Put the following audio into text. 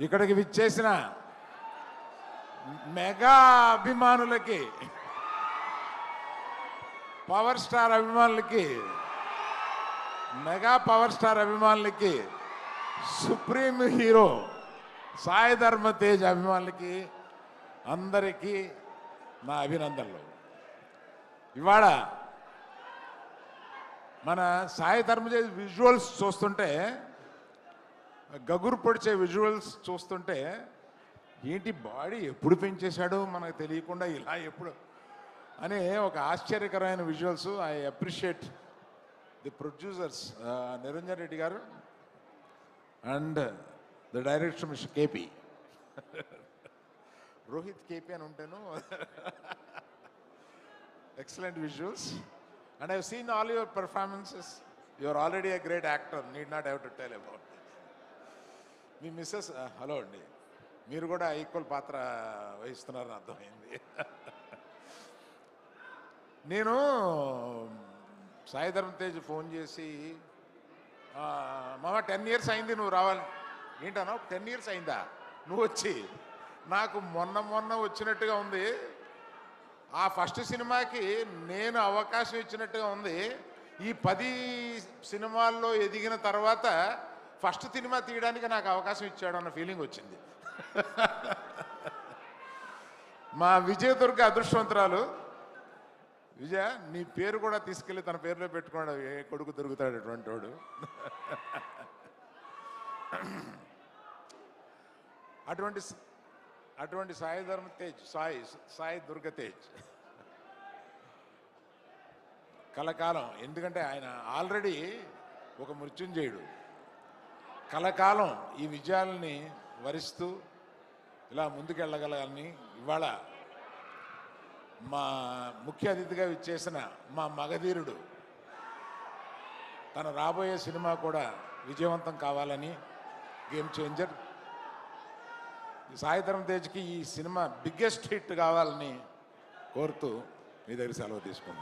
ఇక్కడికి విచ్చేసిన మెగా అభిమానులకి, పవర్ స్టార్ అభిమానులకి, మెగా పవర్ స్టార్ అభిమానులకి, సుప్రీం హీరో సాయి ధర్మ తేజ్ అభిమానులకి అందరికీ నా అభినందనలు. ఇవాళ మన సాయి ధర్మ తేజ్ విజువల్స్ చూస్తుంటే, గగురు పొడిచే విజువల్స్ చూస్తుంటే, ఏంటి బాడీ ఎప్పుడు పెంచేశాడో మనకు తెలియకుండా ఇలా ఎప్పుడు అనే ఒక ఆశ్చర్యకరమైన visuals. I appreciate the producers Niranjan Reddy గారు and the director mister KP, Rohit KP అని ఉంటాను. Excellent visuals and I have seen all your performances. You are already a great actor, need not have to tell about it. మీ Mrs hello అండి, మీరు కూడా equal పాత్ర వహిస్తున్నారని అర్థమైంది. నేను సాయి ధర్మ తేజ్ ఫోన్ చేసి, మామ 10 years అయింది నువ్వు రావాలి. ఏంటన్నా 10 years అయిందా నువ్వు వచ్చి? నాకు మొన్న వచ్చినట్టుగా ఉంది. ఆ ఫస్ట్ సినిమాకి నేను అవకాశం ఇచ్చినట్టుగా ఉంది. ఈ 10 సినిమాల్లో ఎదిగిన తర్వాత ఫస్ట్ సినిమా తీయడానికి నాకు అవకాశం ఇచ్చాడు అన్న ఫీలింగ్ వచ్చింది. మా విజయదుర్గ అదృష్టవంతురాలు. విజయ, నీ పేరు కూడా తీసుకెళ్ళి తన పేరులో పెట్టుకోండి, ఏ కొడుకు దొరుకుతాడు అటువంటి వాడు. అటువంటి సాయి ధర్మ తేజ్, సాయి దుర్గ తేజ్ కలకాలం. ఎందుకంటే ఆయన ఆల్రెడీ ఒక మృత్యుంజయుడు. కలకాలం ఈ విజయాలని వరిస్తూ ఇలా ముందుకెళ్ళగలని ఇవాళ మా ముఖ్య అతిథిగా విచ్చేసిన మా మగధీరుడు తన రాబోయే సినిమా కూడా విజయవంతం కావాలని, గేమ్ చేంజర్ సాయి ధర్మ తేజ్కి ఈ సినిమా బిగ్గెస్ట్ హిట్ కావాలని కోరుతూ మీ దగ్గర సెలవు తీసుకుంటాను.